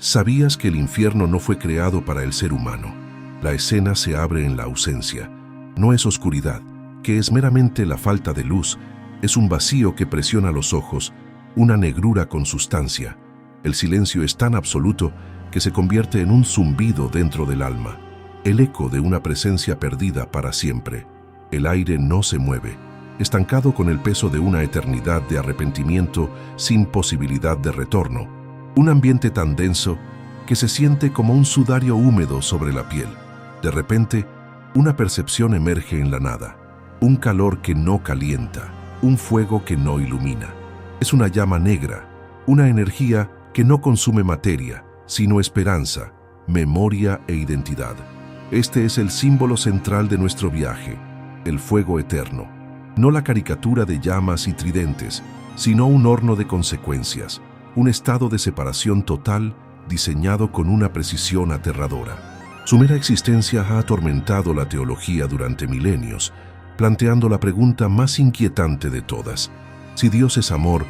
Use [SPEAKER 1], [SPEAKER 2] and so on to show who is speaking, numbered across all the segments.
[SPEAKER 1] ¿Sabías que el infierno no fue creado para el ser humano? La escena se abre en la ausencia. No es oscuridad, que es meramente la falta de luz, es un vacío que presiona los ojos, una negrura con sustancia. El silencio es tan absoluto que se convierte en un zumbido dentro del alma, el eco de una presencia perdida para siempre. El aire no se mueve, estancado con el peso de una eternidad de arrepentimiento sin posibilidad de retorno. Un ambiente tan denso que se siente como un sudario húmedo sobre la piel. De repente, una percepción emerge en la nada. Un calor que no calienta, un fuego que no ilumina. Es una llama negra, una energía que no consume materia, sino esperanza, memoria e identidad. Este es el símbolo central de nuestro viaje, el fuego eterno. No la caricatura de llamas y tridentes, sino un horno de consecuencias, un estado de separación total diseñado con una precisión aterradora. Su mera existencia ha atormentado la teología durante milenios, planteando la pregunta más inquietante de todas. Si Dios es amor,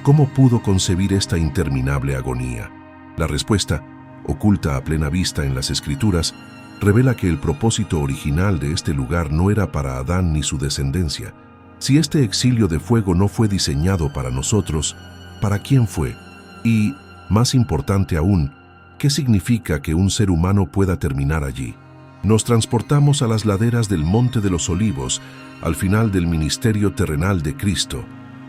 [SPEAKER 1] ¿cómo pudo concebir esta interminable agonía? La respuesta, oculta a plena vista en las Escrituras, revela que el propósito original de este lugar no era para Adán ni su descendencia. Si este exilio de fuego no fue diseñado para nosotros, ¿para quién fue? Y, más importante aún, ¿qué significa que un ser humano pueda terminar allí? Nos transportamos a las laderas del Monte de los Olivos, al final del ministerio terrenal de Cristo.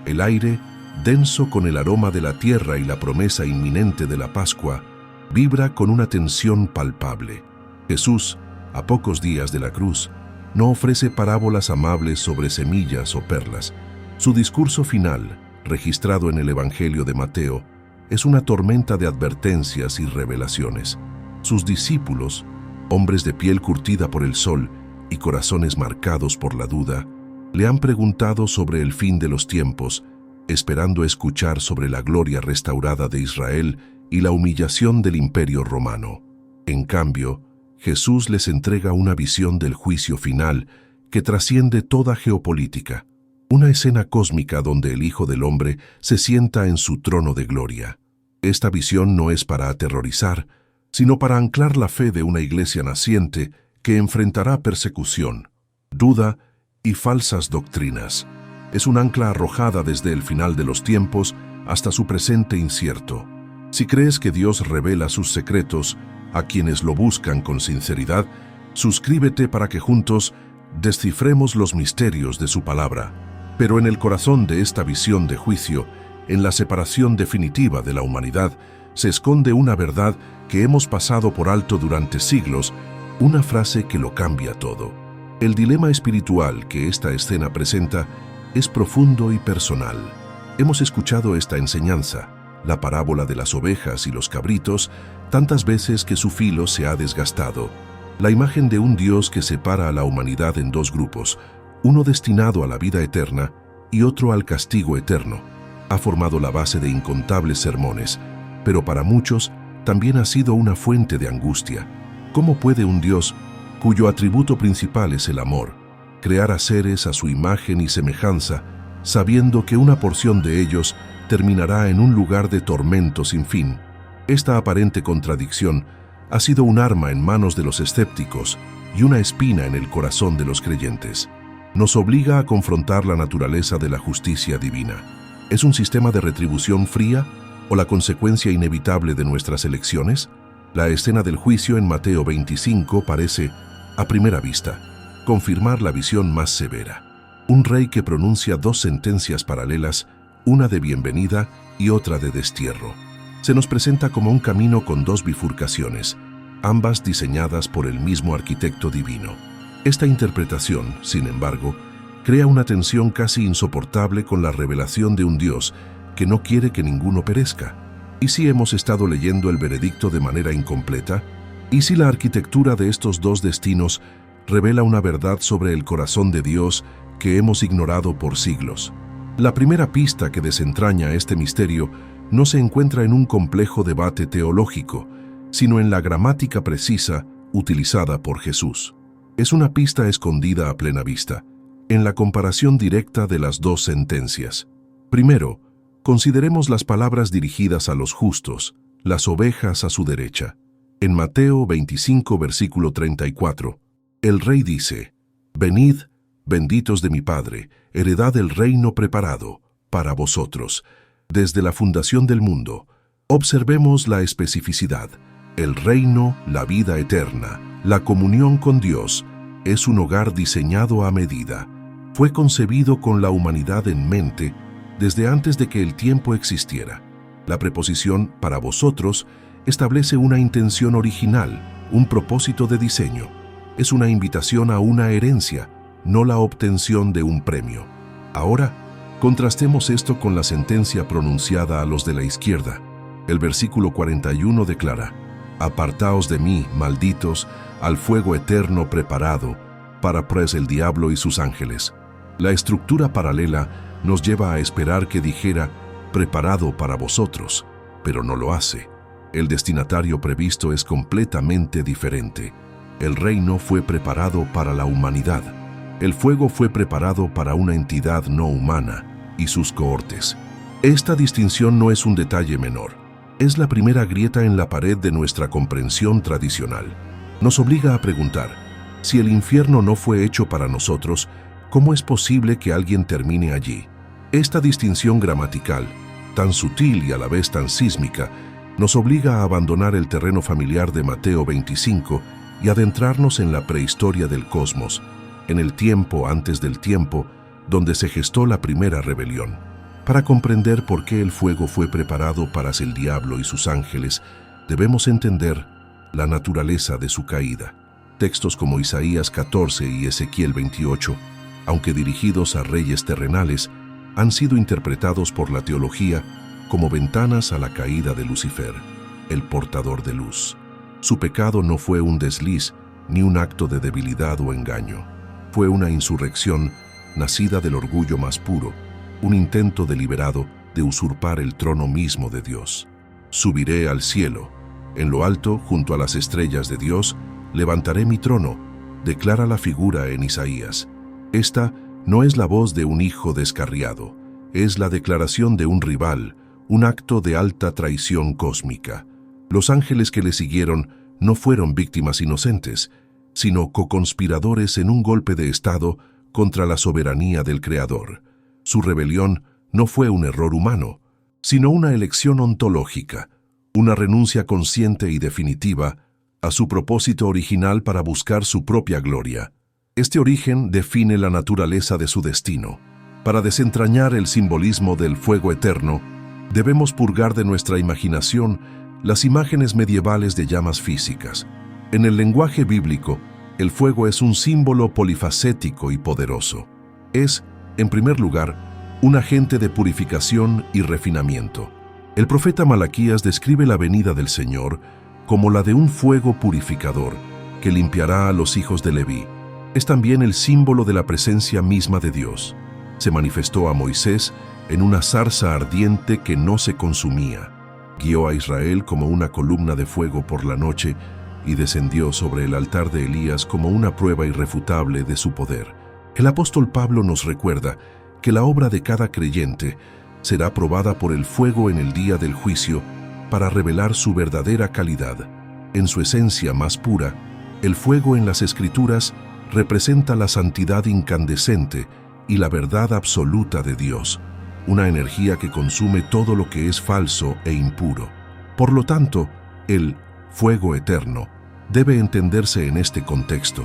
[SPEAKER 1] El aire, denso con el aroma de la tierra y la promesa inminente de la Pascua, vibra con una tensión palpable. Jesús, a pocos días de la cruz, no ofrece parábolas amables sobre semillas o perlas. Su discurso final, registrado en el Evangelio de Mateo, es una tormenta de advertencias y revelaciones. Sus discípulos, hombres de piel curtida por el sol y corazones marcados por la duda, le han preguntado sobre el fin de los tiempos, esperando escuchar sobre la gloria restaurada de Israel y la humillación del Imperio Romano. En cambio, Jesús les entrega una visión del juicio final que trasciende toda geopolítica, una escena cósmica donde el Hijo del Hombre se sienta en su trono de gloria. Esta visión no es para aterrorizar, sino para anclar la fe de una iglesia naciente que enfrentará persecución, duda y falsas doctrinas. Es un ancla arrojada desde el final de los tiempos hasta su presente incierto. Si crees que Dios revela sus secretos a quienes lo buscan con sinceridad, suscríbete para que juntos descifremos los misterios de su palabra. Pero en el corazón de esta visión de juicio, en la separación definitiva de la humanidad, se esconde una verdad que hemos pasado por alto durante siglos, una frase que lo cambia todo. El dilema espiritual que esta escena presenta es profundo y personal. Hemos escuchado esta enseñanza, la parábola de las ovejas y los cabritos, tantas veces que su filo se ha desgastado. La imagen de un Dios que separa a la humanidad en dos grupos, uno destinado a la vida eterna y otro al castigo eterno, ha formado la base de incontables sermones, pero para muchos también ha sido una fuente de angustia. ¿Cómo puede un Dios, cuyo atributo principal es el amor, crear a seres a su imagen y semejanza, sabiendo que una porción de ellos terminará en un lugar de tormento sin fin? Esta aparente contradicción ha sido un arma en manos de los escépticos y una espina en el corazón de los creyentes. Nos obliga a confrontar la naturaleza de la justicia divina. ¿Es un sistema de retribución fría o la consecuencia inevitable de nuestras elecciones? La escena del juicio en Mateo 25 parece, a primera vista, confirmar la visión más severa. Un rey que pronuncia dos sentencias paralelas, una de bienvenida y otra de destierro. Se nos presenta como un camino con dos bifurcaciones, ambas diseñadas por el mismo arquitecto divino. Esta interpretación, sin embargo, crea una tensión casi insoportable con la revelación de un Dios que no quiere que ninguno perezca. ¿Y si hemos estado leyendo el veredicto de manera incompleta? ¿Y si la arquitectura de estos dos destinos revela una verdad sobre el corazón de Dios que hemos ignorado por siglos? La primera pista que desentraña este misterio no se encuentra en un complejo debate teológico, sino en la gramática precisa utilizada por Jesús. Es una pista escondida a plena vista, en la comparación directa de las dos sentencias. Primero, consideremos las palabras dirigidas a los justos, las ovejas a su derecha. En Mateo 25, versículo 34, el Rey dice: «Venid, benditos de mi Padre, heredad el reino preparado para vosotros desde la fundación del mundo». Observemos la especificidad. El reino, la vida eterna, la comunión con Dios, es un hogar diseñado a medida. Fue concebido con la humanidad en mente desde antes de que el tiempo existiera. La preposición «para vosotros» establece una intención original, un propósito de diseño. Es una invitación a una herencia, no la obtención de un premio. Ahora, contrastemos esto con la sentencia pronunciada a los de la izquierda. El versículo 41 declara: «Apartaos de mí, malditos, al fuego eterno preparado para el diablo y sus ángeles». La estructura paralela nos lleva a esperar que dijera «preparado para vosotros», pero no lo hace. El destinatario previsto es completamente diferente. El reino fue preparado para la humanidad. El fuego fue preparado para una entidad no humana y sus cohortes. Esta distinción no es un detalle menor. Es la primera grieta en la pared de nuestra comprensión tradicional. Nos obliga a preguntar: si el infierno no fue hecho para nosotros, ¿cómo es posible que alguien termine allí? Esta distinción gramatical, tan sutil y a la vez tan sísmica, nos obliga a abandonar el terreno familiar de Mateo 25 y adentrarnos en la prehistoria del cosmos, en el tiempo antes del tiempo, donde se gestó la primera rebelión. Para comprender por qué el fuego fue preparado para el diablo y sus ángeles, debemos entender la naturaleza de su caída. Textos como Isaías 14 y Ezequiel 28, aunque dirigidos a reyes terrenales, han sido interpretados por la teología como ventanas a la caída de Lucifer, el portador de luz. Su pecado no fue un desliz ni un acto de debilidad o engaño. Fue una insurrección nacida del orgullo más puro, un intento deliberado de usurpar el trono mismo de Dios. Subiré al cielo, en lo alto, junto a las estrellas de Dios, levantaré mi trono, declara la figura en Isaías. Esta no es la voz de un hijo descarriado, es la declaración de un rival, un acto de alta traición cósmica. Los ángeles que le siguieron no fueron víctimas inocentes, sino coconspiradores en un golpe de estado contra la soberanía del Creador. Su rebelión no fue un error humano, sino una elección ontológica, una renuncia consciente y definitiva a su propósito original para buscar su propia gloria. Este origen define la naturaleza de su destino. Para desentrañar el simbolismo del fuego eterno, debemos purgar de nuestra imaginación las imágenes medievales de llamas físicas. En el lenguaje bíblico, el fuego es un símbolo polifacético y poderoso. Es, en primer lugar, un agente de purificación y refinamiento. El profeta Malaquías describe la venida del Señor como la de un fuego purificador que limpiará a los hijos de Leví. Es también el símbolo de la presencia misma de Dios. Se manifestó a Moisés en una zarza ardiente que no se consumía. Guió a Israel como una columna de fuego por la noche y descendió sobre el altar de Elías como una prueba irrefutable de su poder. El apóstol Pablo nos recuerda que la obra de cada creyente será probada por el fuego en el día del juicio para revelar su verdadera calidad. En su esencia más pura, el fuego en las Escrituras representa la santidad incandescente y la verdad absoluta de Dios, una energía que consume todo lo que es falso e impuro. Por lo tanto, el fuego eterno debe entenderse en este contexto.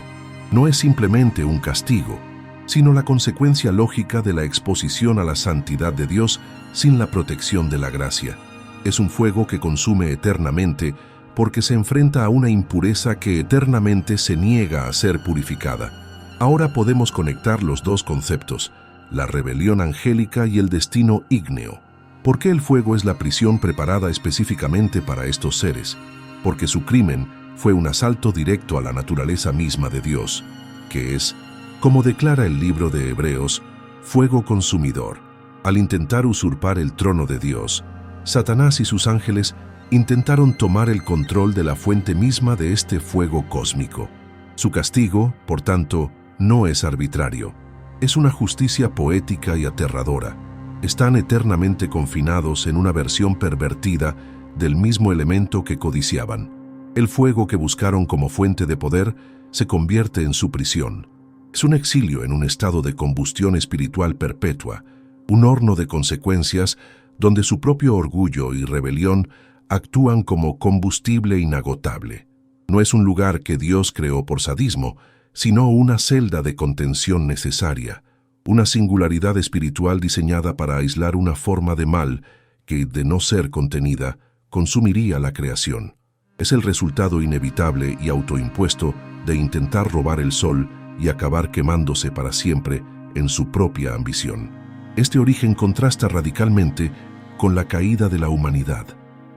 [SPEAKER 1] No es simplemente un castigo, sino la consecuencia lógica de la exposición a la santidad de Dios sin la protección de la gracia. Es un fuego que consume eternamente porque se enfrenta a una impureza que eternamente se niega a ser purificada. Ahora podemos conectar los dos conceptos, la rebelión angélica y el destino ígneo. ¿Por qué el fuego es la prisión preparada específicamente para estos seres? Porque su crimen fue un asalto directo a la naturaleza misma de Dios, que es, como declara el libro de Hebreos, fuego consumidor. Al intentar usurpar el trono de Dios, Satanás y sus ángeles intentaron tomar el control de la fuente misma de este fuego cósmico. Su castigo, por tanto, no es arbitrario. Es una justicia poética y aterradora. Están eternamente confinados en una versión pervertida del mismo elemento que codiciaban. El fuego que buscaron como fuente de poder se convierte en su prisión. Es un exilio en un estado de combustión espiritual perpetua, un horno de consecuencias donde su propio orgullo y rebelión actúan como combustible inagotable. No es un lugar que Dios creó por sadismo, sino una celda de contención necesaria, una singularidad espiritual diseñada para aislar una forma de mal que, de no ser contenida, consumiría la creación. Es el resultado inevitable y autoimpuesto de intentar robar el sol y acabar quemándose para siempre en su propia ambición. Este origen contrasta radicalmente con la caída de la humanidad.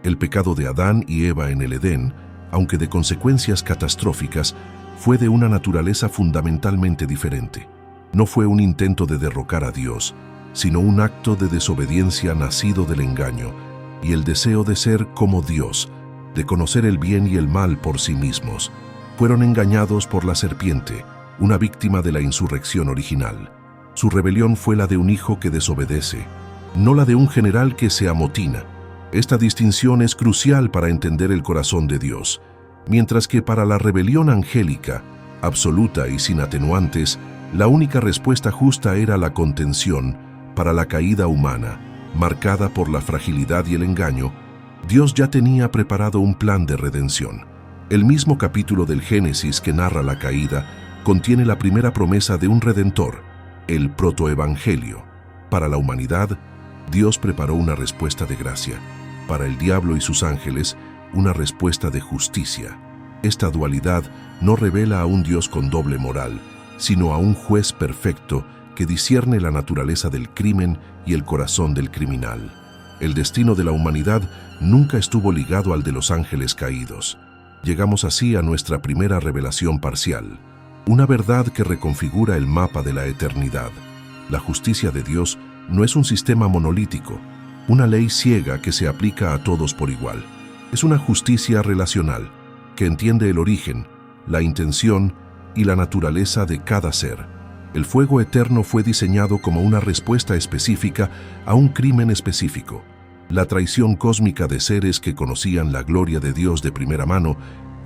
[SPEAKER 1] El pecado de Adán y Eva en el Edén, aunque de consecuencias catastróficas, fue de una naturaleza fundamentalmente diferente. No fue un intento de derrocar a Dios, sino un acto de desobediencia nacido del engaño y el deseo de ser como Dios, de conocer el bien y el mal por sí mismos. Fueron engañados por la serpiente, una víctima de la insurrección original. Su rebelión fue la de un hijo que desobedece, no la de un general que se amotina. Esta distinción es crucial para entender el corazón de Dios. Mientras que para la rebelión angélica, absoluta y sin atenuantes, la única respuesta justa era la contención. Para la caída humana, marcada por la fragilidad y el engaño, Dios ya tenía preparado un plan de redención. El mismo capítulo del Génesis que narra la caída contiene la primera promesa de un redentor, el protoevangelio. Para la humanidad, Dios preparó una respuesta de gracia. Para el diablo y sus ángeles, una respuesta de justicia. Esta dualidad no revela a un Dios con doble moral, sino a un juez perfecto que discierne la naturaleza del crimen y el corazón del criminal. El destino de la humanidad nunca estuvo ligado al de los ángeles caídos. Llegamos así a nuestra primera revelación parcial, una verdad que reconfigura el mapa de la eternidad. La justicia de Dios no es un sistema monolítico, una ley ciega que se aplica a todos por igual. Es una justicia relacional, que entiende el origen, la intención y la naturaleza de cada ser. El fuego eterno fue diseñado como una respuesta específica a un crimen específico, la traición cósmica de seres que conocían la gloria de Dios de primera mano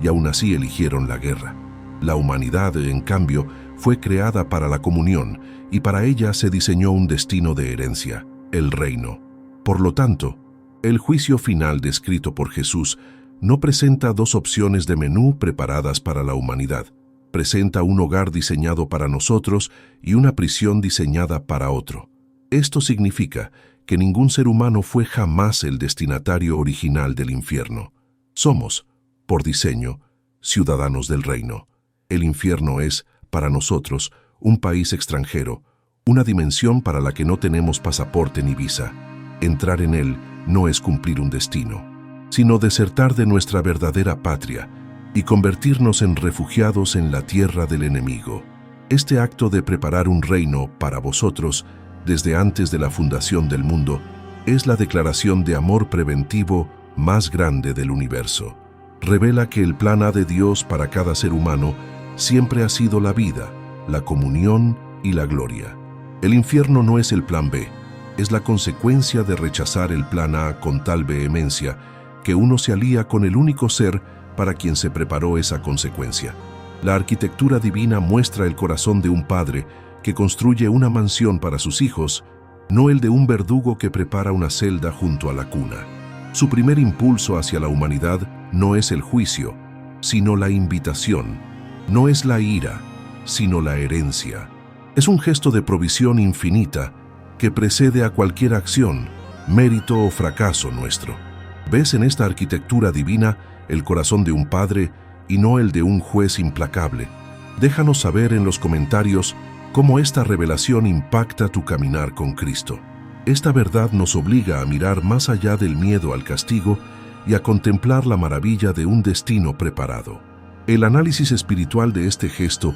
[SPEAKER 1] y aún así eligieron la guerra. La humanidad, en cambio, fue creada para la comunión y para ella se diseñó un destino de herencia, el reino. Por lo tanto, el juicio final descrito por Jesús no presenta dos opciones de menú preparadas para la humanidad. Presenta un hogar diseñado para nosotros y una prisión diseñada para otro. Esto significa que ningún ser humano fue jamás el destinatario original del infierno. Somos, por diseño, ciudadanos del reino. El infierno es, para nosotros, un país extranjero, una dimensión para la que no tenemos pasaporte ni visa. Entrar en él no es cumplir un destino, sino desertar de nuestra verdadera patria y convertirnos en refugiados en la tierra del enemigo. Este acto de preparar un reino para vosotros desde antes de la fundación del mundo es la declaración de amor preventivo más grande del universo. Revela que el plan A de Dios para cada ser humano siempre ha sido la vida, la comunión y la gloria. El infierno no es el plan B, es la consecuencia de rechazar el plan A con tal vehemencia que uno se alía con el único ser para quien se preparó esa consecuencia. La arquitectura divina muestra el corazón de un padre que construye una mansión para sus hijos, no el de un verdugo que prepara una celda junto a la cuna. Su primer impulso hacia la humanidad no es el juicio, sino la invitación. No es la ira, sino la herencia. Es un gesto de provisión infinita que precede a cualquier acción, mérito o fracaso nuestro. ¿Ves en esta arquitectura divina el corazón de un padre y no el de un juez implacable? Déjanos saber en los comentarios cómo esta revelación impacta tu caminar con Cristo. Esta verdad nos obliga a mirar más allá del miedo al castigo y a contemplar la maravilla de un destino preparado. El análisis espiritual de este gesto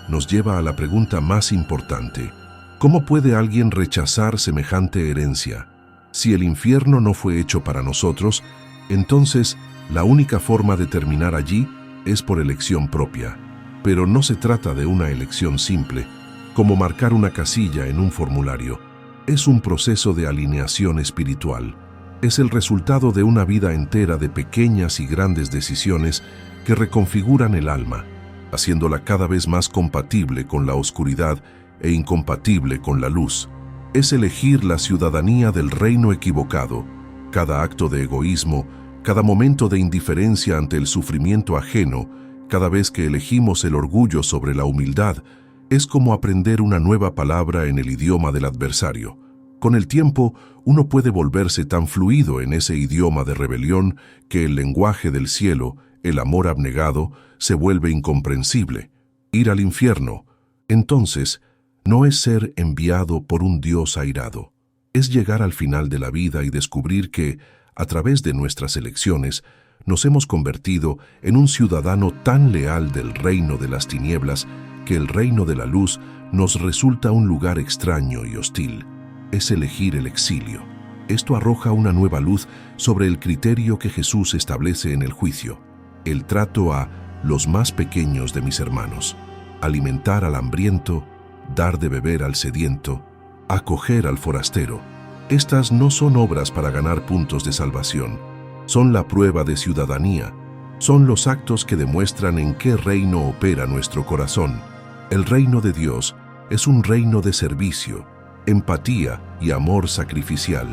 [SPEAKER 1] nos lleva a la pregunta más importante: ¿cómo puede alguien rechazar semejante herencia? Si el infierno no fue hecho para nosotros, entonces la única forma de terminar allí es por elección propia. Pero no se trata de una elección simple, como marcar una casilla en un formulario. Es un proceso de alineación espiritual. Es el resultado de una vida entera de pequeñas y grandes decisiones que reconfiguran el alma, haciéndola cada vez más compatible con la oscuridad e incompatible con la luz. Es elegir la ciudadanía del reino equivocado. Cada acto de egoísmo, cada momento de indiferencia ante el sufrimiento ajeno, cada vez que elegimos el orgullo sobre la humildad, es como aprender una nueva palabra en el idioma del adversario. Con el tiempo, uno puede volverse tan fluido en ese idioma de rebelión que el lenguaje del cielo, el amor abnegado, se vuelve incomprensible. Ir al infierno, entonces, no es ser enviado por un Dios airado. Es llegar al final de la vida y descubrir que, a través de nuestras elecciones, nos hemos convertido en un ciudadano tan leal del reino de las tinieblas que el reino de la luz nos resulta un lugar extraño y hostil. Es elegir el exilio. Esto arroja una nueva luz sobre el criterio que Jesús establece en el juicio: el trato a los más pequeños de mis hermanos, alimentar al hambriento, dar de beber al sediento, acoger al forastero. Estas no son obras para ganar puntos de salvación, son la prueba de ciudadanía, son los actos que demuestran en qué reino opera nuestro corazón. El reino de Dios es un reino de servicio, empatía y amor sacrificial,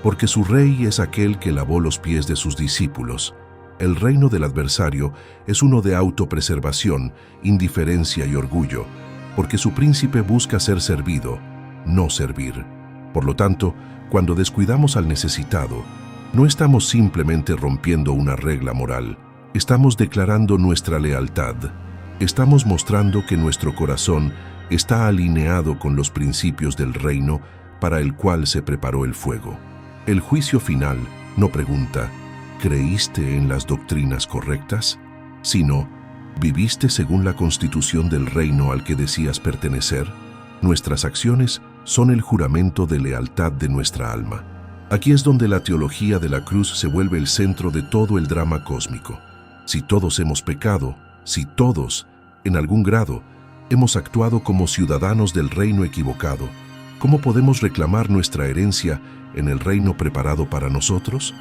[SPEAKER 1] porque su rey es aquel que lavó los pies de sus discípulos. El reino del adversario es uno de autopreservación, indiferencia y orgullo, porque su príncipe busca ser servido, no servir. Por lo tanto, cuando descuidamos al necesitado, no estamos simplemente rompiendo una regla moral, estamos declarando nuestra lealtad. Estamos mostrando que nuestro corazón está alineado con los principios del reino para el cual se preparó el fuego. El juicio final no pregunta, ¿creíste en las doctrinas correctas?, sino, ¿viviste según la constitución del reino al que decías pertenecer? Nuestras acciones son el juramento de lealtad de nuestra alma. Aquí es donde la teología de la cruz se vuelve el centro de todo el drama cósmico. Si todos hemos pecado, si todos, en algún grado, hemos actuado como ciudadanos del reino equivocado, ¿cómo podemos reclamar nuestra herencia en el reino preparado para nosotros?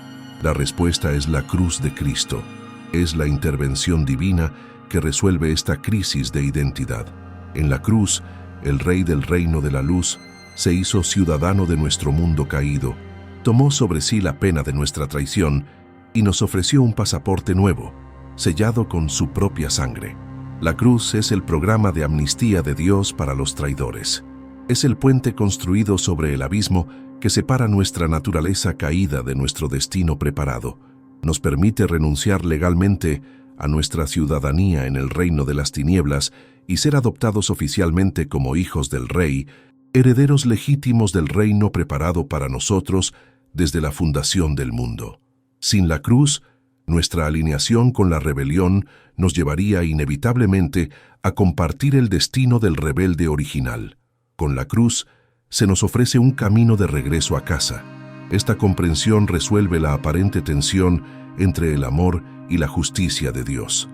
[SPEAKER 1] La respuesta es la cruz de Cristo. Es la intervención divina que resuelve esta crisis de identidad. En la cruz, el Rey del reino de la luz se hizo ciudadano de nuestro mundo caído, tomó sobre sí la pena de nuestra traición y nos ofreció un pasaporte nuevo, sellado con su propia sangre. La cruz es el programa de amnistía de Dios para los traidores. Es el puente construido sobre el abismo que separa nuestra naturaleza caída de nuestro destino preparado. Nos permite renunciar legalmente a nuestra ciudadanía en el reino de las tinieblas y ser adoptados oficialmente como hijos del Rey, herederos legítimos del reino preparado para nosotros desde la fundación del mundo. Sin la cruz, nuestra alineación con la rebelión nos llevaría inevitablemente a compartir el destino del rebelde original. Con la cruz, se nos ofrece un camino de regreso a casa. Esta comprensión resuelve la aparente tensión entre el amor y la justicia de Dios.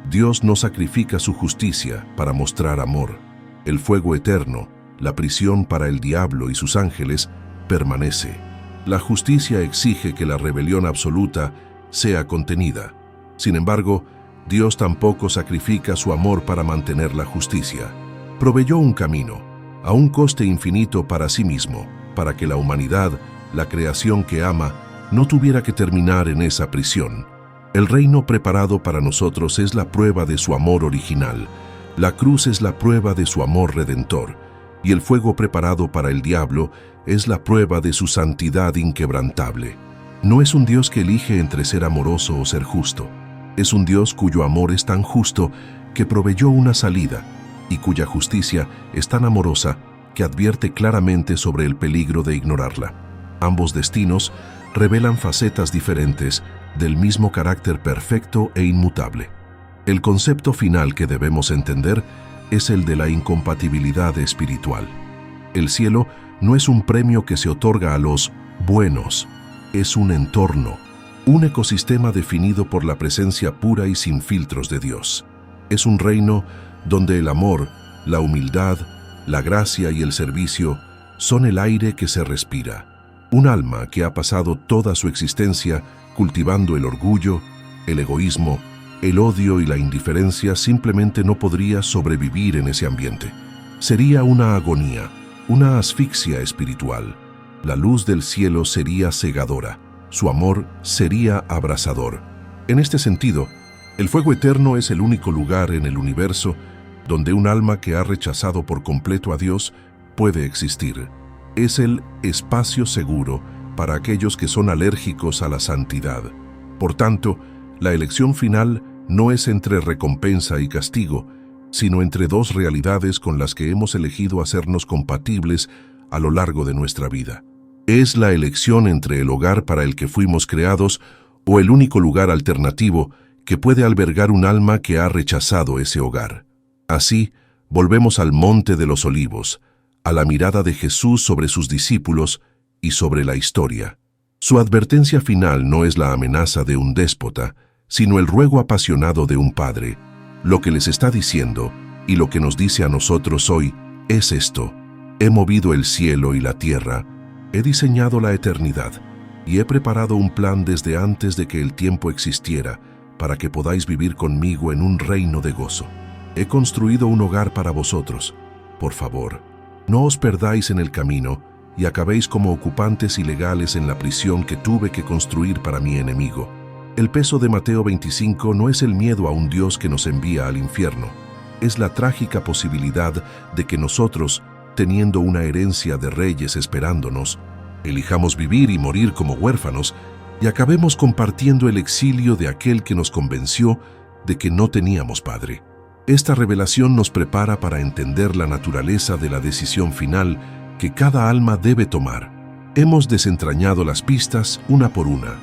[SPEAKER 1] Dios no sacrifica su justicia para mostrar amor. El fuego eterno, la prisión para el diablo y sus ángeles, permanece. La justicia exige que la rebelión absoluta sea contenida. Sin embargo, Dios tampoco sacrifica su amor para mantener la justicia. Proveyó un camino, a un coste infinito para sí mismo, para que la humanidad, la creación que ama, no tuviera que terminar en esa prisión. El reino preparado para nosotros es la prueba de su amor original. La cruz es la prueba de su amor redentor, y el fuego preparado para el diablo es la prueba de su santidad inquebrantable. No es un Dios que elige entre ser amoroso o ser justo. Es un Dios cuyo amor es tan justo que proveyó una salida y cuya justicia es tan amorosa que advierte claramente sobre el peligro de ignorarla. Ambos destinos revelan facetas diferentes del mismo carácter perfecto e inmutable. El concepto final que debemos entender es el de la incompatibilidad espiritual. El cielo no es un premio que se otorga a los buenos, es un entorno, un ecosistema definido por la presencia pura y sin filtros de Dios. Es un reino donde el amor, la humildad, la gracia y el servicio son el aire que se respira. Un alma que ha pasado toda su existencia cultivando el orgullo, el egoísmo, el odio y la indiferencia simplemente no podría sobrevivir en ese ambiente. Sería una agonía, una asfixia espiritual. La luz del cielo sería cegadora, su amor sería abrasador. En este sentido, el fuego eterno es el único lugar en el universo donde un alma que ha rechazado por completo a Dios puede existir. Es el espacio seguro para aquellos que son alérgicos a la santidad. Por tanto, la elección final no es entre recompensa y castigo, sino entre dos realidades con las que hemos elegido hacernos compatibles a lo largo de nuestra vida. Es la elección entre el hogar para el que fuimos creados o el único lugar alternativo que puede albergar un alma que ha rechazado ese hogar. Así, volvemos al Monte de los Olivos, a la mirada de Jesús sobre sus discípulos y sobre la historia. Su advertencia final no es la amenaza de un déspota, sino el ruego apasionado de un padre. Lo que les está diciendo, y lo que nos dice a nosotros hoy, es esto: he movido el cielo y la tierra, he diseñado la eternidad, y he preparado un plan desde antes de que el tiempo existiera, para que podáis vivir conmigo en un reino de gozo. He construido un hogar para vosotros. Por favor, no os perdáis en el camino y acabéis como ocupantes ilegales en la prisión que tuve que construir para mi enemigo. El peso de Mateo 25 no es el miedo a un Dios que nos envía al infierno. Es la trágica posibilidad de que nosotros, teniendo una herencia de reyes esperándonos, elijamos vivir y morir como huérfanos y acabemos compartiendo el exilio de aquel que nos convenció de que no teníamos padre. Esta revelación nos prepara para entender la naturaleza de la decisión final que cada alma debe tomar. Hemos desentrañado las pistas una por una.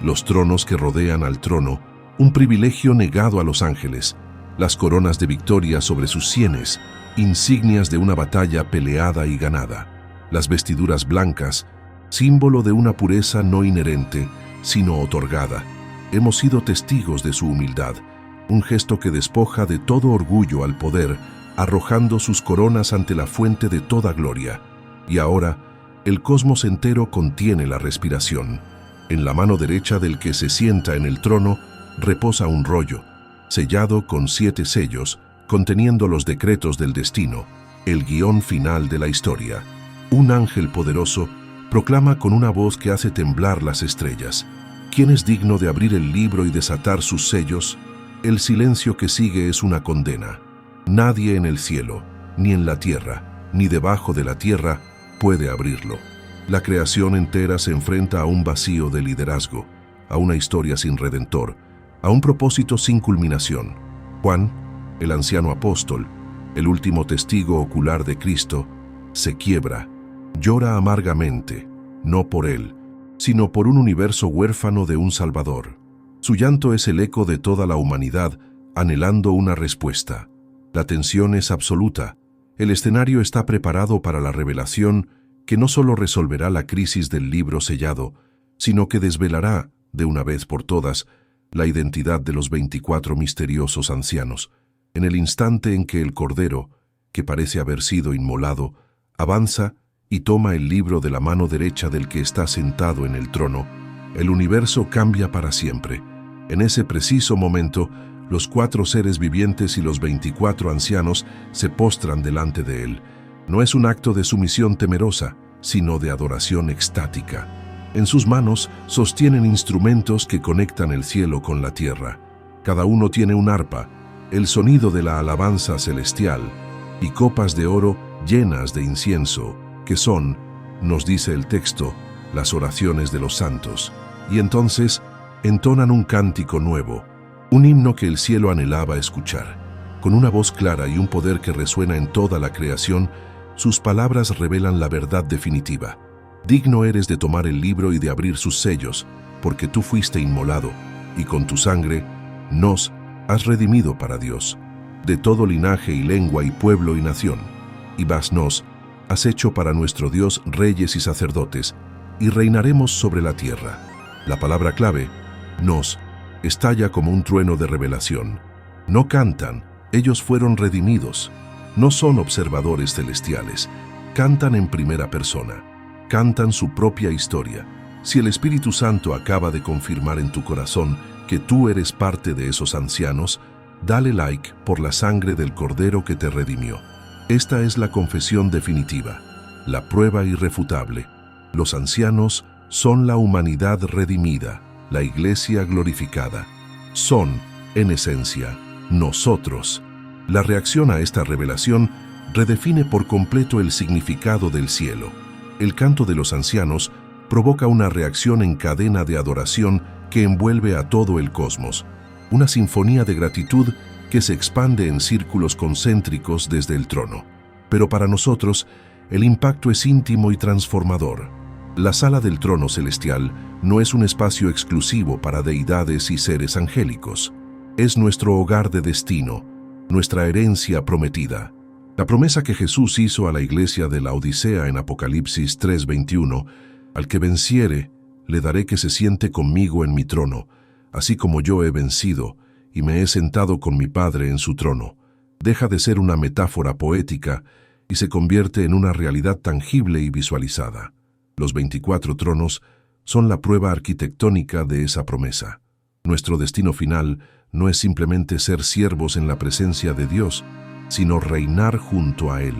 [SPEAKER 1] Los tronos que rodean al trono, un privilegio negado a los ángeles, las coronas de victoria sobre sus sienes, insignias de una batalla peleada y ganada, las vestiduras blancas, símbolo de una pureza no inherente, sino otorgada. Hemos sido testigos de su humildad, un gesto que despoja de todo orgullo al poder, arrojando sus coronas ante la fuente de toda gloria. Y ahora, el cosmos entero contiene la respiración. En la mano derecha del que se sienta en el trono reposa un rollo, sellado con 7 sellos, conteniendo los decretos del destino, el guión final de la historia. Un ángel poderoso proclama con una voz que hace temblar las estrellas: ¿quién es digno de abrir el libro y desatar sus sellos? El silencio que sigue es una condena. Nadie en el cielo, ni en la tierra, ni debajo de la tierra puede abrirlo. La creación entera se enfrenta a un vacío de liderazgo, a una historia sin redentor, a un propósito sin culminación. Juan, el anciano apóstol, el último testigo ocular de Cristo, se quiebra, llora amargamente, no por él, sino por un universo huérfano de un Salvador. Su llanto es el eco de toda la humanidad anhelando una respuesta. La tensión es absoluta. El escenario está preparado para la revelación que no solo resolverá la crisis del libro sellado, sino que desvelará, de una vez por todas, la identidad de los 24 misteriosos ancianos. En el instante en que el Cordero, que parece haber sido inmolado, avanza y toma el libro de la mano derecha del que está sentado en el trono, el universo cambia para siempre. En ese preciso momento, los 4 seres vivientes y los 24 ancianos se postran delante de él. No es un acto de sumisión temerosa, sino de adoración extática. En sus manos sostienen instrumentos que conectan el cielo con la tierra. Cada uno tiene un arpa, el sonido de la alabanza celestial, y copas de oro llenas de incienso, que son, nos dice el texto, las oraciones de los santos. Y entonces entonan un cántico nuevo, un himno que el cielo anhelaba escuchar. Con una voz clara y un poder que resuena en toda la creación, sus palabras revelan la verdad definitiva. Digno eres de tomar el libro y de abrir sus sellos, porque tú fuiste inmolado, y con tu sangre nos has redimido para Dios, de todo linaje y lengua y pueblo y nación. Y nos has hecho para nuestro Dios reyes y sacerdotes, y reinaremos sobre la tierra. La palabra clave, nos, estalla como un trueno de revelación. No cantan, ellos fueron redimidos. No son observadores celestiales, cantan en primera persona. cantan su propia historia. Si el Espíritu Santo acaba de confirmar en tu corazón que tú eres parte de esos ancianos, dale like por la sangre del Cordero que te redimió. Esta es la confesión definitiva, la prueba irrefutable. Los ancianos son la humanidad redimida, la Iglesia glorificada. Son, en esencia, nosotros. La reacción a esta revelación redefine por completo el significado del cielo. El canto de los ancianos provoca una reacción en cadena de adoración que envuelve a todo el cosmos, una sinfonía de gratitud que se expande en círculos concéntricos desde el trono. Pero para nosotros, el impacto es íntimo y transformador. La sala del trono celestial no es un espacio exclusivo para deidades y seres angélicos. Es nuestro hogar de destino, nuestra herencia prometida. La promesa que Jesús hizo a la iglesia de la Odisea en Apocalipsis 3:21, al que venciere, le daré que se siente conmigo en mi trono, así como yo he vencido y me he sentado con mi Padre en su trono, deja de ser una metáfora poética y se convierte en una realidad tangible y visualizada. Los 24 tronos son la prueba arquitectónica de esa promesa. Nuestro destino final no es simplemente ser siervos en la presencia de Dios, sino reinar junto a Él,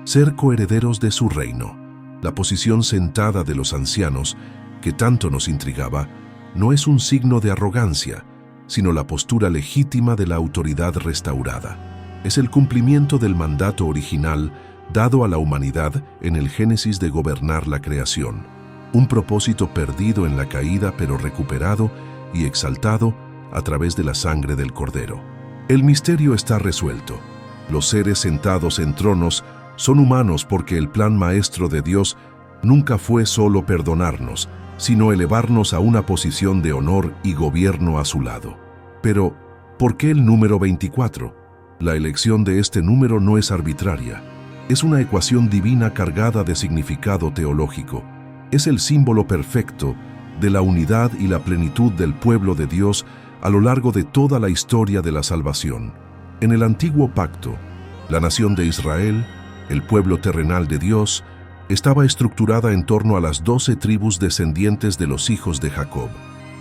[SPEAKER 1] ser coherederos de su reino. La posición sentada de los ancianos, que tanto nos intrigaba, no es un signo de arrogancia, sino la postura legítima de la autoridad restaurada. Es el cumplimiento del mandato original dado a la humanidad en el Génesis de gobernar la creación, un propósito perdido en la caída pero recuperado y exaltado a través de la sangre del Cordero. El misterio está resuelto. Los seres sentados en tronos son humanos porque el plan maestro de Dios nunca fue solo perdonarnos, sino elevarnos a una posición de honor y gobierno a su lado. Pero, ¿por qué el número 24? La elección de este número no es arbitraria. Es una ecuación divina cargada de significado teológico. Es el símbolo perfecto de la unidad y la plenitud del pueblo de Dios a lo largo de toda la historia de la salvación. En el antiguo pacto, la nación de Israel, el pueblo terrenal de Dios, estaba estructurada en torno a las 12 tribus descendientes de los hijos de Jacob.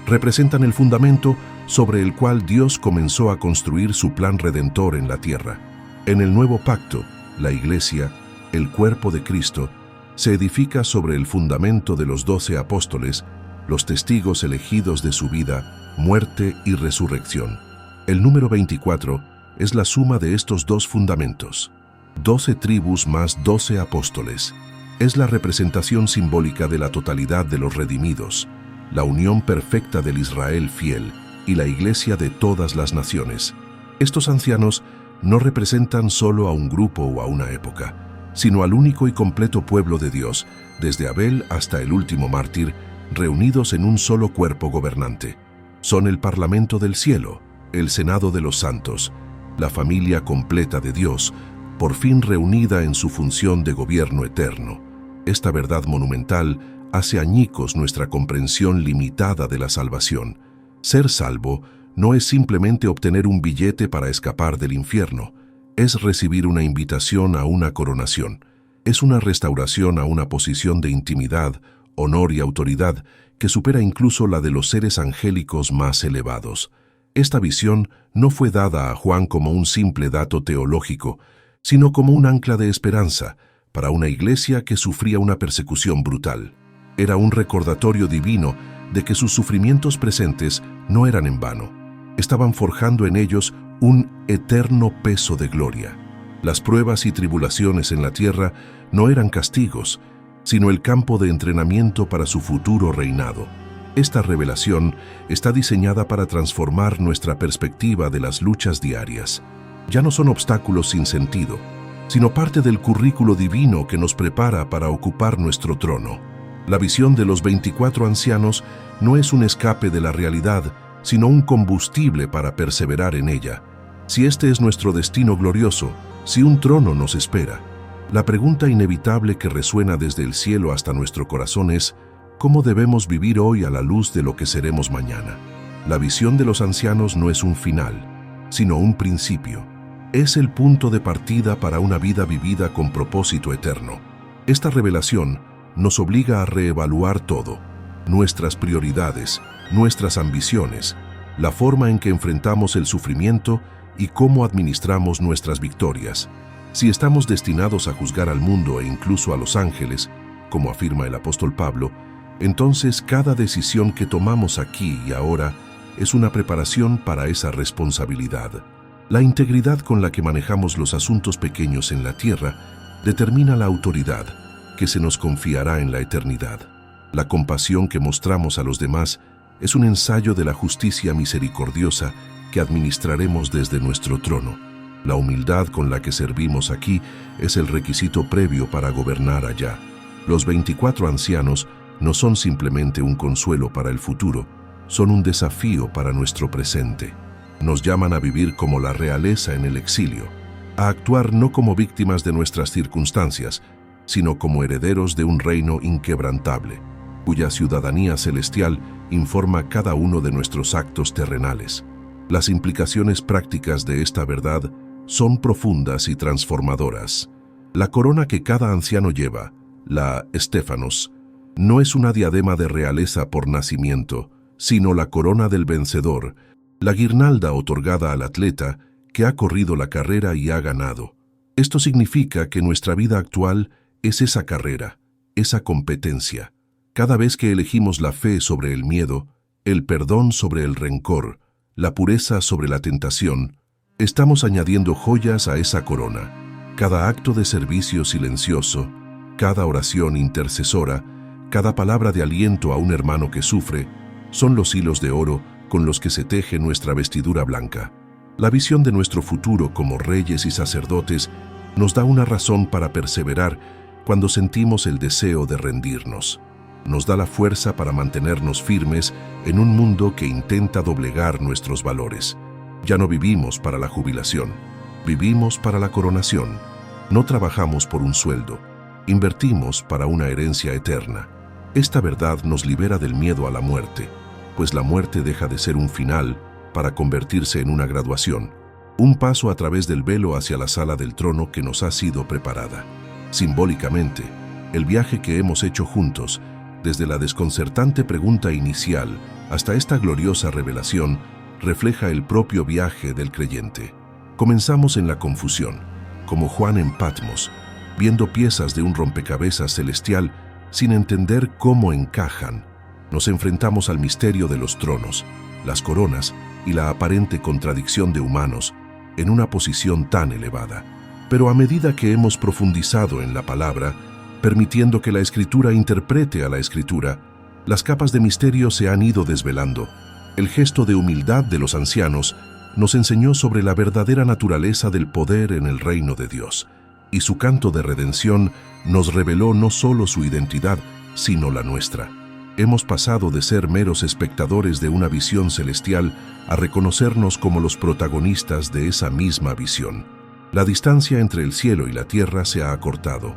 [SPEAKER 1] Representan el fundamento sobre el cual Dios comenzó a construir su plan redentor en la tierra. En el nuevo pacto, la Iglesia, el cuerpo de Cristo, se edifica sobre el fundamento de los 12 apóstoles, los testigos elegidos de su vida, muerte y resurrección. El número 24 es la suma de estos dos fundamentos. 12 tribus más 12 apóstoles. Es la representación simbólica de la totalidad de los redimidos, la unión perfecta del Israel fiel y la Iglesia de todas las naciones. Estos ancianos no representan solo a un grupo o a una época, sino al único y completo pueblo de Dios, desde Abel hasta el último mártir, reunidos en un solo cuerpo gobernante. Son el parlamento del cielo, el senado de los santos, la familia completa de Dios, por fin reunida en su función de gobierno eterno. Esta verdad monumental hace añicos nuestra comprensión limitada de la salvación. Ser salvo no es simplemente obtener un billete para escapar del infierno, es recibir una invitación a una coronación. Es una restauración a una posición de intimidad, honor y autoridad que supera incluso la de los seres angélicos más elevados. Esta visión no fue dada a Juan como un simple dato teológico, sino como un ancla de esperanza para una iglesia que sufría una persecución brutal. Era un recordatorio divino de que sus sufrimientos presentes no eran en vano. Estaban forjando en ellos un eterno peso de gloria. Las pruebas y tribulaciones en la tierra no eran castigos, sino el campo de entrenamiento para su futuro reinado. Esta revelación está diseñada para transformar nuestra perspectiva de las luchas diarias. Ya no son obstáculos sin sentido, sino parte del currículo divino que nos prepara para ocupar nuestro trono. La visión de los 24 ancianos no es un escape de la realidad, sino un combustible para perseverar en ella. Si este es nuestro destino glorioso, si un trono nos espera, la pregunta inevitable que resuena desde el cielo hasta nuestro corazón es: ¿cómo debemos vivir hoy a la luz de lo que seremos mañana? La visión de los ancianos no es un final, sino un principio. Es el punto de partida para una vida vivida con propósito eterno. Esta revelación nos obliga a reevaluar todo: nuestras prioridades, nuestras ambiciones, la forma en que enfrentamos el sufrimiento y cómo administramos nuestras victorias. Si estamos destinados a juzgar al mundo e incluso a los ángeles, como afirma el apóstol Pablo, entonces cada decisión que tomamos aquí y ahora es una preparación para esa responsabilidad. La integridad con la que manejamos los asuntos pequeños en la tierra determina la autoridad que se nos confiará en la eternidad. La compasión que mostramos a los demás es un ensayo de la justicia misericordiosa que administraremos desde nuestro trono. La humildad con la que servimos aquí es el requisito previo para gobernar allá. Los 24 ancianos no son simplemente un consuelo para el futuro, son un desafío para nuestro presente. Nos llaman a vivir como la realeza en el exilio, a actuar no como víctimas de nuestras circunstancias, sino como herederos de un reino inquebrantable, cuya ciudadanía celestial informa cada uno de nuestros actos terrenales. Las implicaciones prácticas de esta verdad son profundas y transformadoras. La corona que cada anciano lleva, la Estéfanos, no es una diadema de realeza por nacimiento, sino la corona del vencedor, la guirnalda otorgada al atleta que ha corrido la carrera y ha ganado. Esto significa que nuestra vida actual es esa carrera, esa competencia. Cada vez que elegimos la fe sobre el miedo, el perdón sobre el rencor, la pureza sobre la tentación, estamos añadiendo joyas a esa corona. Cada acto de servicio silencioso, cada oración intercesora, cada palabra de aliento a un hermano que sufre, son los hilos de oro con los que se teje nuestra vestidura blanca. La visión de nuestro futuro como reyes y sacerdotes nos da una razón para perseverar cuando sentimos el deseo de rendirnos. Nos da la fuerza para mantenernos firmes en un mundo que intenta doblegar nuestros valores. Ya no vivimos para la jubilación, vivimos para la coronación. No trabajamos por un sueldo, invertimos para una herencia eterna. Esta verdad nos libera del miedo a la muerte, pues la muerte deja de ser un final para convertirse en una graduación, un paso a través del velo hacia la sala del trono que nos ha sido preparada. Simbólicamente, el viaje que hemos hecho juntos, desde la desconcertante pregunta inicial hasta esta gloriosa revelación, refleja el propio viaje del creyente. Comenzamos en la confusión, como Juan en Patmos, viendo piezas de un rompecabezas celestial sin entender cómo encajan. Nos enfrentamos al misterio de los tronos, las coronas y la aparente contradicción de humanos en una posición tan elevada. Pero a medida que hemos profundizado en la palabra, permitiendo que la Escritura interprete a la Escritura, las capas de misterio se han ido desvelando. El gesto de humildad de los ancianos nos enseñó sobre la verdadera naturaleza del poder en el reino de Dios, y su canto de redención nos reveló no solo su identidad, sino la nuestra. Hemos pasado de ser meros espectadores de una visión celestial a reconocernos como los protagonistas de esa misma visión. La distancia entre el cielo y la tierra se ha acortado,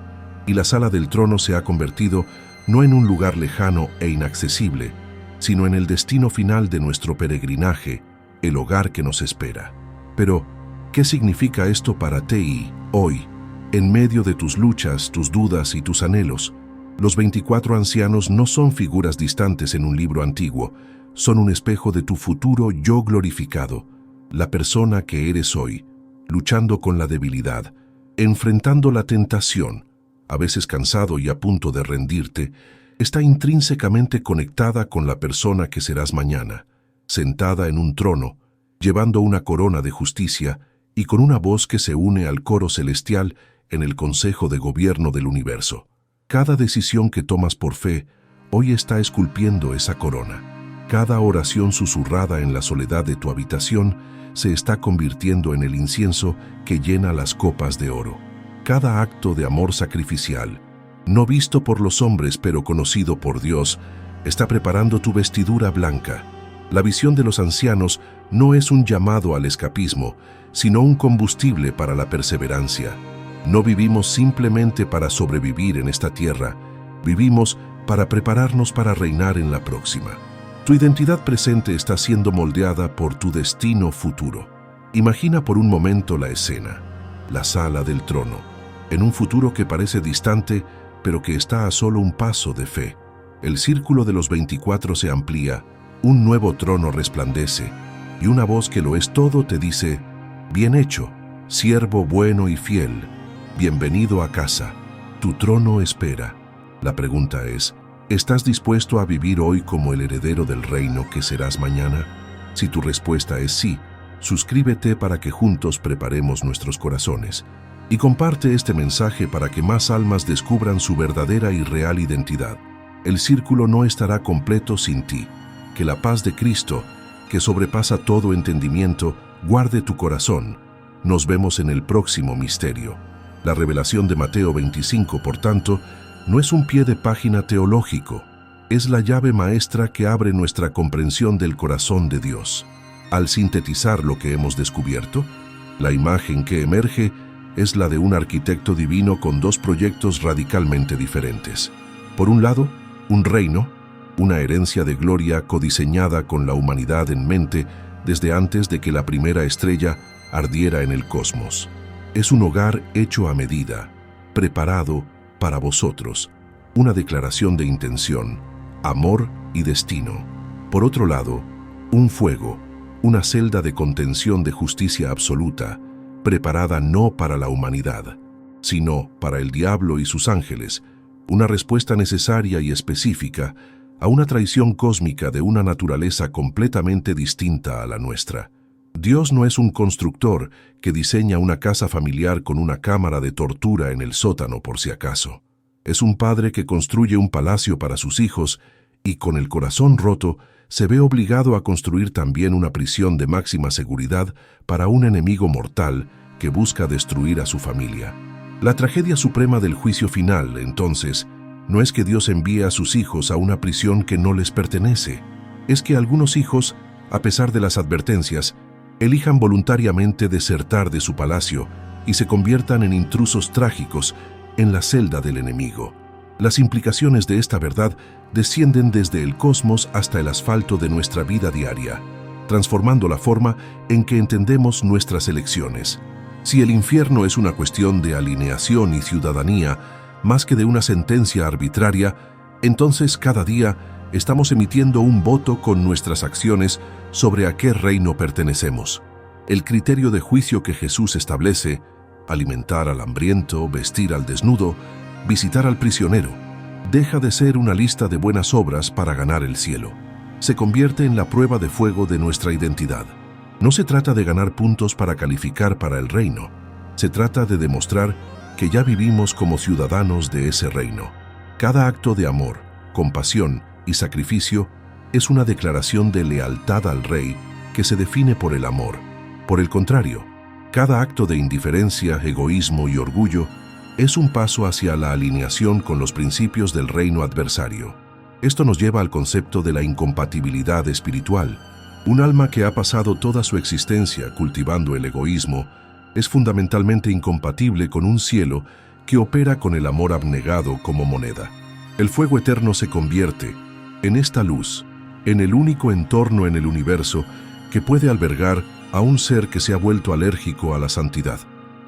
[SPEAKER 1] y la sala del trono se ha convertido no en un lugar lejano e inaccesible, sino en el destino final de nuestro peregrinaje, el hogar que nos espera. Pero, ¿qué significa esto para ti hoy, en medio de tus luchas, tus dudas y tus anhelos? Los 24 ancianos no son figuras distantes en un libro antiguo, son un espejo de tu futuro yo glorificado, la persona que eres hoy, luchando con la debilidad, enfrentando la tentación, a veces cansado y a punto de rendirte, está intrínsecamente conectada con la persona que serás mañana, sentada en un trono, llevando una corona de justicia y con una voz que se une al coro celestial en el Consejo de Gobierno del Universo. Cada decisión que tomas por fe hoy está esculpiendo esa corona. Cada oración susurrada en la soledad de tu habitación se está convirtiendo en el incienso que llena las copas de oro. Cada acto de amor sacrificial, no visto por los hombres pero conocido por Dios, está preparando tu vestidura blanca. La visión de los ancianos no es un llamado al escapismo, sino un combustible para la perseverancia. No vivimos simplemente para sobrevivir en esta tierra, vivimos para prepararnos para reinar en la próxima. Tu identidad presente está siendo moldeada por tu destino futuro. Imagina por un momento la escena, la sala del trono. En un futuro que parece distante, pero que está a solo un paso de fe. El círculo de los 24 se amplía, un nuevo trono resplandece, y una voz que lo es todo te dice: bien hecho, siervo bueno y fiel, bienvenido a casa, tu trono espera. La pregunta es: ¿estás dispuesto a vivir hoy como el heredero del reino que serás mañana? Si tu respuesta es sí, suscríbete para que juntos preparemos nuestros corazones y comparte este mensaje para que más almas descubran su verdadera y real identidad. El círculo no estará completo sin ti. Que la paz de Cristo, que sobrepasa todo entendimiento, guarde tu corazón. Nos vemos en el próximo misterio. La revelación de Mateo 25, por tanto, no es un pie de página teológico, es la llave maestra que abre nuestra comprensión del corazón de Dios. Al sintetizar lo que hemos descubierto, la imagen que emerge es la de un arquitecto divino con dos proyectos radicalmente diferentes. Por un lado, un reino, una herencia de gloria codiseñada con la humanidad en mente desde antes de que la primera estrella ardiera en el cosmos. Es un hogar hecho a medida, preparado para vosotros, una declaración de intención, amor y destino. Por otro lado, un fuego, una celda de contención de justicia absoluta, preparada no para la humanidad, sino para el diablo y sus ángeles, una respuesta necesaria y específica a una traición cósmica de una naturaleza completamente distinta a la nuestra. Dios no es un constructor que diseña una casa familiar con una cámara de tortura en el sótano por si acaso. Es un padre que construye un palacio para sus hijos y, con el corazón roto, se ve obligado a construir también una prisión de máxima seguridad para un enemigo mortal que busca destruir a su familia. La tragedia suprema del juicio final, entonces, no es que Dios envíe a sus hijos a una prisión que no les pertenece. Es que algunos hijos, a pesar de las advertencias, elijan voluntariamente desertar de su palacio y se conviertan en intrusos trágicos en la celda del enemigo. Las implicaciones de esta verdad descienden desde el cosmos hasta el asfalto de nuestra vida diaria, transformando la forma en que entendemos nuestras elecciones. Si el infierno es una cuestión de alineación y ciudadanía, más que de una sentencia arbitraria, entonces cada día estamos emitiendo un voto con nuestras acciones sobre a qué reino pertenecemos. El criterio de juicio que Jesús establece: alimentar al hambriento, vestir al desnudo, visitar al prisionero, deja de ser una lista de buenas obras para ganar el cielo. Se convierte en la prueba de fuego de nuestra identidad. No se trata de ganar puntos para calificar para el reino. Se trata de demostrar que ya vivimos como ciudadanos de ese reino. Cada acto de amor, compasión y sacrificio es una declaración de lealtad al Rey que se define por el amor. Por el contrario, cada acto de indiferencia, egoísmo y orgullo es un paso hacia la alineación con los principios del reino adversario. Esto nos lleva al concepto de la incompatibilidad espiritual. Un alma que ha pasado toda su existencia cultivando el egoísmo es fundamentalmente incompatible con un cielo que opera con el amor abnegado como moneda. El fuego eterno se convierte, en esta luz, en el único entorno en el universo que puede albergar a un ser que se ha vuelto alérgico a la santidad,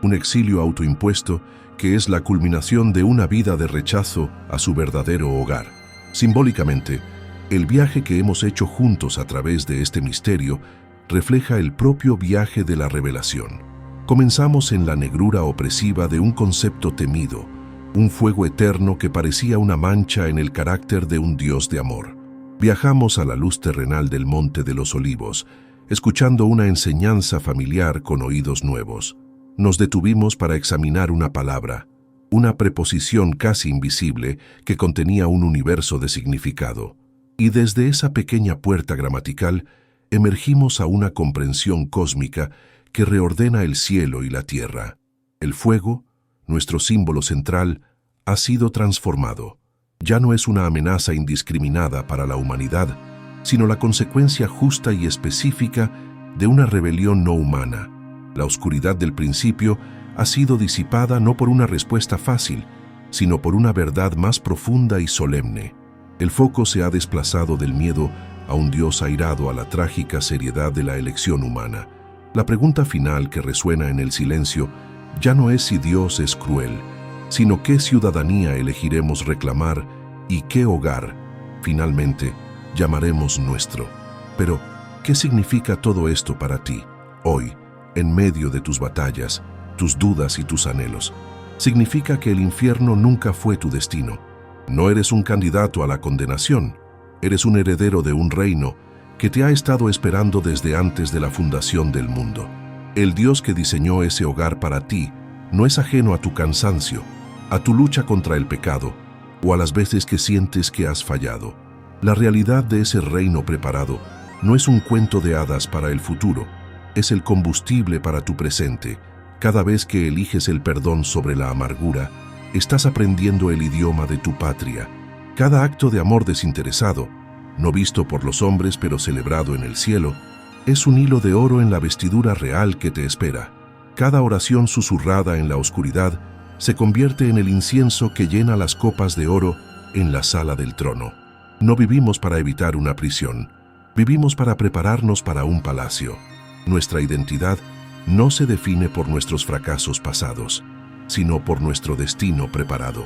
[SPEAKER 1] un exilio autoimpuesto que es la culminación de una vida de rechazo a su verdadero hogar. Simbólicamente, el viaje que hemos hecho juntos a través de este misterio refleja el propio viaje de la revelación. Comenzamos en la negrura opresiva de un concepto temido, un fuego eterno que parecía una mancha en el carácter de un Dios de amor. Viajamos a la luz terrenal del Monte de los Olivos, escuchando una enseñanza familiar con oídos nuevos. Nos detuvimos para examinar una palabra, una preposición casi invisible que contenía un universo de significado. Y desde esa pequeña puerta gramatical emergimos a una comprensión cósmica que reordena el cielo y la tierra. El fuego, nuestro símbolo central, ha sido transformado. Ya no es una amenaza indiscriminada para la humanidad, sino la consecuencia justa y específica de una rebelión no humana. La oscuridad del principio ha sido disipada no por una respuesta fácil, sino por una verdad más profunda y solemne. El foco se ha desplazado del miedo a un Dios airado a la trágica seriedad de la elección humana. La pregunta final que resuena en el silencio ya no es si Dios es cruel, sino qué ciudadanía elegiremos reclamar y qué hogar, finalmente, llamaremos nuestro. Pero, ¿qué significa todo esto para ti, hoy, en medio de tus batallas, tus dudas y tus anhelos? Significa que el infierno nunca fue tu destino. No eres un candidato a la condenación. Eres un heredero de un reino que te ha estado esperando desde antes de la fundación del mundo. El Dios que diseñó ese hogar para ti no es ajeno a tu cansancio, a tu lucha contra el pecado o a las veces que sientes que has fallado. La realidad de ese reino preparado no es un cuento de hadas para el futuro, es el combustible para tu presente. Cada vez que eliges el perdón sobre la amargura, estás aprendiendo el idioma de tu patria. Cada acto de amor desinteresado, no visto por los hombres pero celebrado en el cielo, es un hilo de oro en la vestidura real que te espera. Cada oración susurrada en la oscuridad se convierte en el incienso que llena las copas de oro en la sala del trono. No vivimos para evitar una prisión, vivimos para prepararnos para un palacio. Nuestra identidad no se define por nuestros fracasos pasados, sino por nuestro destino preparado.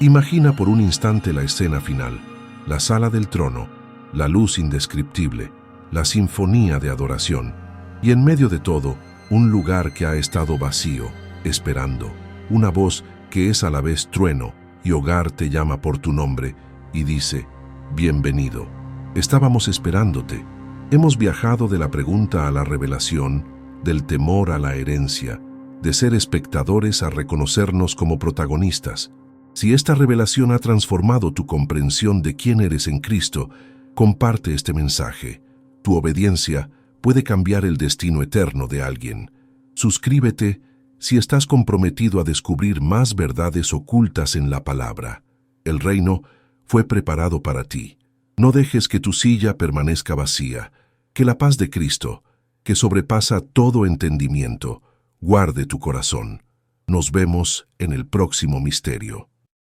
[SPEAKER 1] Imagina por un instante la escena final, la sala del trono, la luz indescriptible, la sinfonía de adoración, y en medio de todo, un lugar que ha estado vacío, esperando. Una voz que es a la vez trueno y hogar te llama por tu nombre y dice, bienvenido, estábamos esperándote. Hemos viajado de la pregunta a la revelación, del temor a la herencia, de ser espectadores a reconocernos como protagonistas. Si esta revelación ha transformado tu comprensión de quién eres en Cristo, comparte este mensaje. Tu obediencia puede cambiar el destino eterno de alguien. Suscríbete si estás comprometido a descubrir más verdades ocultas en la palabra. El reino fue preparado para ti. No dejes que tu silla permanezca vacía. Que la paz de Cristo, que sobrepasa todo entendimiento, guarde tu corazón. Nos vemos en el próximo misterio.